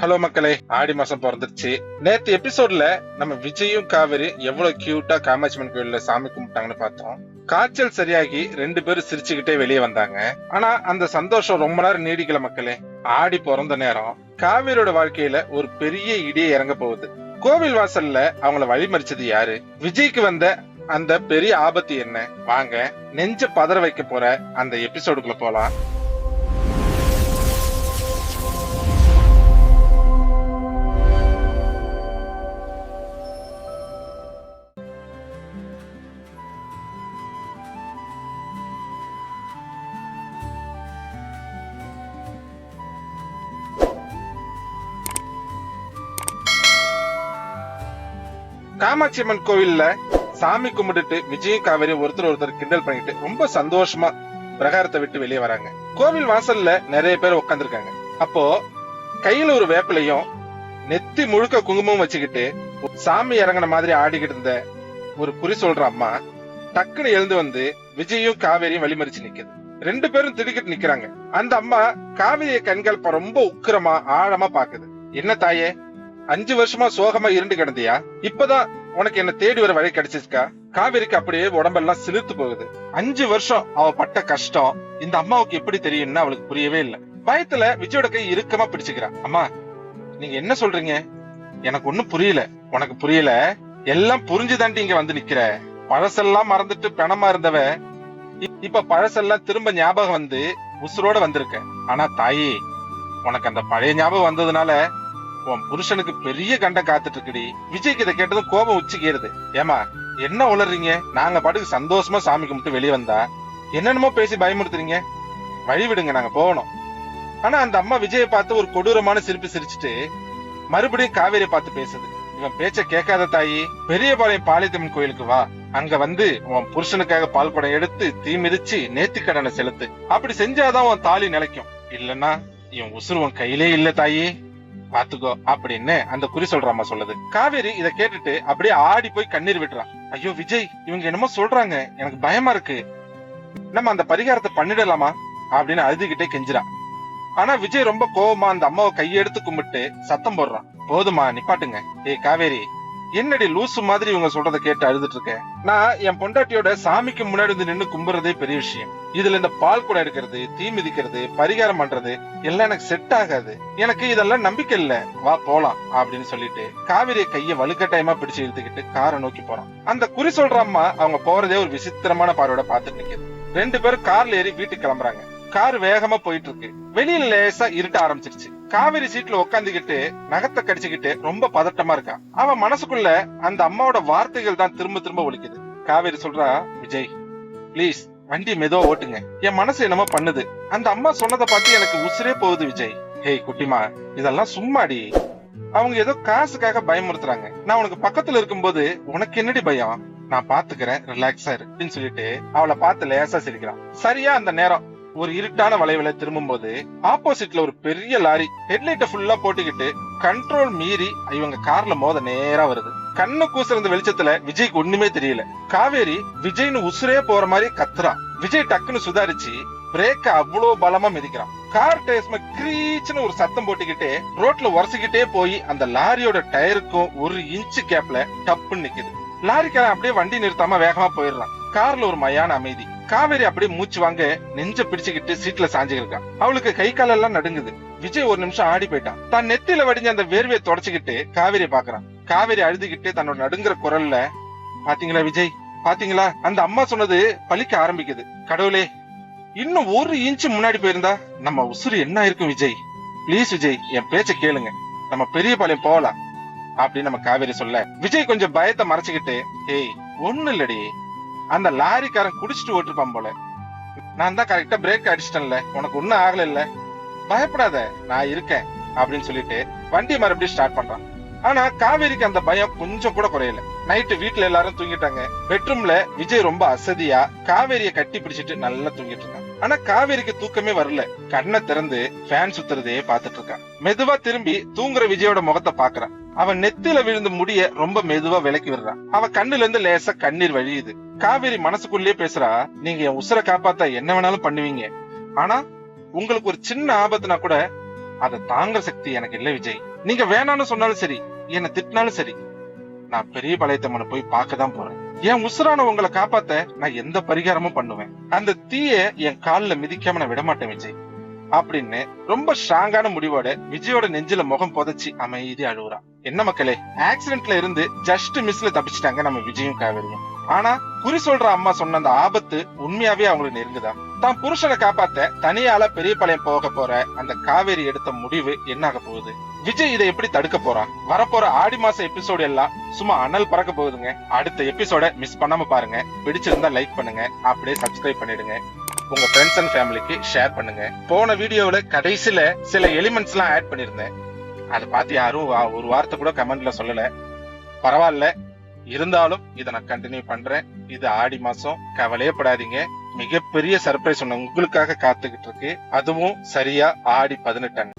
Hello மக்களே, ஆடி மாசம் பிறந்துருச்சு. நேத்து எபிசோட்ல நம்ம விஜயும் காவேரி எவ்வளவு கியூட்டா காமாட்சிமன் கோயில்ல சாமி கும்பிட்டாங்கன்னு பார்த்தோம். காய்ச்சல் சரியாகி 2 பேரும் சிரிச்சுக்கிட்டே வெளியே வந்தாங்க. ஆனா அந்த சந்தோஷம் ரொம்ப நேரம் நீடிக்கல மக்களே. ஆடி பிறந்த நேரம் காவேரியோட வாழ்க்கையில ஒரு பெரிய இடியே இறங்க போகுது. கோவில் வாசல்ல அவங்கள வழிமறிச்சது யாரு? விஜய்க்கு வந்த அந்த பெரிய ஆபத்து என்ன? வாங்க நெஞ்ச பதற வைக்க போற அந்த எபிசோடுக்குள்ள போலாம். காமாட்சி அம்மன் கோவில்ல சாமி கும்பிட்டுட்டு விஜய் காவேரி ஒருத்தர் கிண்டல் பண்ணிட்டு ரொம்ப சந்தோஷமா பிரகாரத்தை விட்டு வெளியே வராங்க. கோவில் வாசல்ல நிறைய பேர் உட்காந்துருக்காங்க. அப்போ கையில ஒரு வேப்பிலையும் நெத்தி முழுக்க குங்குமம் வச்சுக்கிட்டு சாமி இறங்கின மாதிரி ஆடிக்கிட்டு இருந்த ஒரு குறி சொல்ற அம்மா டக்குன்னு எழுந்து வந்து விஜயும் காவேரியும் வழிமறிச்சு நிக்குது. 2 பேரும் திடுக்கிட்டு நிக்கிறாங்க. அந்த அம்மா காவேரிய கண்கள் ரொம்ப உக்கிரமா ஆழமா பாக்குது. என்ன தாயே, 5 வருஷமா சோகமா இருண்டு கிடந்தியா? இப்பதான் உனக்கு என்ன தேடி வர வழி கிடைச்சிருக்கா? காவேரிக்கு அப்படியே உடம்பெல்லாம் சிலிர்த்து போகுது. 5 வருஷம் அவ பட்ட கஷ்டம் இந்த அம்மாவுக்கு எப்படி தெரியும்னு அவளுக்கு புரியவே இல்லை. பயத்துல விஜயோட கை இறுக்கமா பிடிச்சுக்கிறா. அம்மா, நீங்க என்ன சொல்றீங்க? எனக்கு ஒண்ணும் புரியல. உனக்கு புரியல? எல்லாம் புரிஞ்சுதாண்டி இங்க வந்து நிக்கிற. பழசெல்லாம் மறந்துட்டு பிணமா இருந்தவ இப்ப பழசெல்லாம் திரும்ப ஞாபகம் வந்து உசுரோட வந்திருக்க. ஆனா தாயே, உனக்கு அந்த பழைய ஞாபகம் வந்ததுனால உன் புருஷனுக்கு பெரிய கண்ட காத்துட்டு இருக்குடி. விஜய்க்கு இதை கேட்டதும் கோபம் உச்சிக்கிறது. ஏமா, என்ன உளறீங்க? நாங்க பாட்டுக்கு சந்தோஷமா சாமி கும்பிட்டு வெளியே வந்தா என்னென்னமோ பேசி பயமுறுத்துறீங்க. வழி விடுங்க, நாங்க போகணும். ஆனா அந்த அம்மா விஜயை பார்த்து ஒரு கொடூரமான சிரிப்பு சிரிச்சுட்டு மறுபடியும் காவேரியை பார்த்து பேசுது. இவன் பேச்ச கேட்காத தாயி, பெரியபாளையம் பாலித்தம்மன் கோயிலுக்கு வா. அங்க வந்து உன் புருஷனுக்காக பால் குடம் எடுத்து தீ மிதிச்சு நேர்த்தி கடனை செலுத்து. அப்படி செஞ்சாதான் உன் தாலி நிலைக்கும். இல்லன்னா இவன் உசுறு உன் கையிலே இல்ல தாயி, பாத்துக்கோ அப்படின்னு அந்த குறி சொல்ற அம்மா சொல்லுது. காவேரி இத கேட்டுட்டு அப்படியே ஆடி போய் கண்ணீர் விட்டுறான். ஐயோ விஜய், இவங்க என்னமோ சொல்றாங்க, எனக்கு பயமா இருக்கு. நம்ம அந்த பரிகாரத்தை பண்ணிடலாமா அப்படின்னு அழுதுகிட்டே கெஞ்சிரான். ஆனா விஜய் ரொம்ப கோவமா அந்த அம்மாவை கையெடுத்து கும்பிட்டு சத்தம் போடுறான். போதுமா, நிப்பாட்டுங்க. ஏய் காவேரி, என்னடி லூசு மாதிரி இவங்க சொல்றதை கேட்டு அழுதுட்டு இருக்கேன். நான் என் பொண்டாட்டியோட சாமிக்கு முன்னாடி வந்து நின்னு கும்புறதே பெரிய விஷயம். இதுல இந்த பால் கூட எடுக்கிறது, தீ மிதிக்கிறது, பரிகாரம் பண்றது எல்லாம் எனக்கு செட் ஆகாது. எனக்கு இதெல்லாம் நம்பிக்கை இல்ல. வா போலாம் அப்படின்னு சொல்லிட்டு காவிரிய கைய வலுக்கட்டாயமா பிடிச்சு இழுத்துக்கிட்டு காரை நோக்கி போறான். அந்த குறி சொல்ற அம்மா அவங்க போறதே ஒரு விசித்திரமான பார்வையோட பாத்துட்டு நிக்குது. 2 பேரும் கார்ல ஏறி வீட்டுக்கு கிளம்புறாங்க. கார் வேகமா போயிட்டு இருக்கு. வெளியில லேசா இருட்ட ஆரம்பிச்சிருச்சு. காவேரி சீட்ல உட்காந்துக்கிட்டு நகத்தை கடிச்சுக்கிட்டு ரொம்ப பதட்டமா இருக்கா. அவன் மனசுக்குள்ள அந்த அம்மாவோட வார்த்தைகள் தான் திரும்ப திரும்ப ஒலிக்குது. காவேரி சொல்றா, விஜய் பிளீஸ் வண்டி மெதுவா ஓட்டுங்க, என் மனசு என்னமோ பண்ணுது. அந்த அம்மா சொன்னதை பார்த்து எனக்கு உசுரே போகுது விஜய். ஹேய் குட்டிமா, இதெல்லாம் சும்மாடி. அவங்க ஏதோ காசுக்காக பயமுறுத்துறாங்க. நான் உனக்கு பக்கத்துல இருக்கும்போது உனக்கு என்னடி பயம்? நான் பாத்துக்கிறேன், ரிலாக்ஸா இரு அப்படின்னு சொல்லிட்டு அவளை பார்த்து லேசா சிரிக்கிறான். சரியா அந்த நேரம் ஒரு இருட்டான வளைவுல திரும்பும் போது ஆப்போசிட்ல ஒரு பெரிய லாரி ஹெட்லைட்ட ஃபுல்லா போட்டுக்கிட்டு கண்ட்ரோல் மீறி இவங்க கார்ல மோத நேரா வருது. கண்ணு கூசுற வெளிச்சத்துல விஜய்க்கு ஒண்ணுமே தெரியல. காவேரி விஜய்னு உசுரே போற மாதிரி கத்துறான். விஜய் டக்குன்னு சுதாரிச்சு பிரேக்க அவ்வளவு பலமா மிதிக்கிறான். கார் டயர்ஸ்ம கிரீச்னு ஒரு சத்தம் போட்டுக்கிட்டே ரோட்ல உரசிக்கிட்டே போய் அந்த லாரியோட டயருக்கும் 1 இன்ச்சு கேப்ல டப்புன்னு நிக்குது. லாரிக்காரன் அப்படியே வண்டி நிறுத்தாம வேகமா போயிடுறான். கார்ல ஒரு மயான அமைதி. காவேரி அப்படியே மூச்சு வாங்க நெஞ்ச பிடிச்சுக்கிட்டு சீட்ல சாஞ்சுக்கிருக்கான். அவளுக்கு கை காலெல்லாம் நடுங்குது. விஜய் ஒரு நிமிஷம் ஆடி போயிட்டான். தான் நெத்தியில வடிஞ்ச அந்த வேர்வையை தொடச்சுக்கிட்டு காவேரியை பாக்குறான். காவேரி அழுதுகிட்டு தன்னோட நடுங்குற குரல்ல, பாத்தீங்களா விஜய், பாத்தீங்களா, அந்த அம்மா சொன்னது பலிக்க ஆரம்பிக்குது. கடவுளே, இன்னும் 1 இன்ச்சு முன்னாடி போயிருந்தா நம்ம உசுறு என்ன இருக்கும் விஜய். பிளீஸ் விஜய், என் பேச்ச கேளுங்க, நம்ம பெரியபாளையம் போகலாம் அப்படின்னு நம்ம காவேரி சொல்ல, விஜய் கொஞ்சம் பயத்தை மறைச்சுக்கிட்டு, ஏய் ஒண்ணு இல்லடி, அந்த லாரிக்காரன் குடிச்சிட்டு ஓட்டிருப்பான் போல. நான் தான் கரெக்டா பிரேக் அடிச்சிட்டேன்ல, உனக்கு ஒண்ணும் ஆகல இல்ல, பயப்படாத, நான் இருக்கேன் அப்படின்னு சொல்லிட்டு வண்டி மறுபடியும் ஸ்டார்ட் பண்றான். ஆனா காவேரிக்கு அந்த பயம் கொஞ்சம் கூட குறையல. நைட்டு வீட்டுல எல்லாரும் தூங்கிட்டாங்க. பெட்ரூம்ல விஜய் ரொம்ப அசதியா காவேரிய கட்டி பிடிச்சிட்டு நல்லா தூங்கிட்டு இருக்கான். ஆனா காவேரிக்கு தூக்கமே வரல. கண்ணை திறந்து ஃபேன் சுத்துறதே பாத்துட்டு இருக்கான். மெதுவா திரும்பி தூங்குற விஜயோட முகத்தை பாக்குறான். அவன் நெத்தில விழுந்து முடிய ரொம்ப மெதுவா விலக்கி விடுறான். அவன் கண்ணுல இருந்து லேசா கண்ணீர் வழியுது. காவேரி மனசுக்குள்ளே பேசுறா, நீங்க என் உசுரை காப்பாத்தா என்ன வேணாலும் பண்ணுவீங்க, ஆனா உங்களுக்கு ஒரு சின்ன ஆபத்துனா கூட அதை தாங்குற சக்தி எனக்கு இல்ல விஜய். நீங்க வேணாம்னு சொன்னாலும் சரி, என்ன திட்டினாலும் சரி, நான் பெரிய பாளையத்தம்மனை போய் பார்க்கதான் போறேன். என் உசுரான உங்களை காப்பாத்த நான் எந்த பரிகாரமும் பண்ணுவேன். அந்த தீய என் கால்ல மிதிக்காம நான் விட மாட்டேன் விஜய் அப்படின்னு ரொம்ப ஸ்ட்ராங்கான முடிவோட விஜயோட நெஞ்சில முகம் புதைச்சி அமைதி அழுவுறா. என்ன மக்களே, ஆக்சிடென்ட்ல இருந்து ஜஸ்ட் மிஸ்ல தப்பிச்சிட்டாங்க நம்ம விஜயும் காவேரியும். ஆனா குறி சொல்ற அம்மா சொன்ன அந்த ஆபத்து உண்மையாவே அவங்களுக்கு நெருங்குதா? தான் புருஷனை காப்பாத்த தனியால பெரிய பாளையம் போக போற அந்த காவேரி எடுத்த முடிவு என்ன ஆக போகுது? விஜய் இதை எப்படி தடுக்க போறான்? வரப்போற ஆடி மாச எபிசோடு எல்லாம் சும்மா அனல் பறக்க போகுதுங்க. அடுத்த எபிசோட மிஸ் பண்ணாம பாருங்க. பிடிச்சிருந்தா லைக் பண்ணுங்க, அப்படியே சப்ஸ்கிரைப் பண்ணிடுங்க. உங்க ஃப்ரெண்ட்ஸ் அண்ட் ஃபேமிலிக்கு ஷேர் பண்ணுங்க. போன வீடியோல கடைசியில சில எலிமெண்ட்ஸ் எல்லாம் ஆட் பண்ணிருந்தேன். அதை பார்த்து யாரும் ஒரு வார்த்தை கூட கமெண்ட்ல சொல்லல. பரவாயில்ல, இருந்தாலும் இதை நான் கண்டினியூ பண்றேன். இது ஆடி மாசம், கவலையே படாதீங்க. மிகப்பெரிய சர்ப்ரைஸ் ஒண்ணு உங்களுக்காக காத்துக்கிட்டு இருக்கு. அதுவும் சரியா ஆடி 18.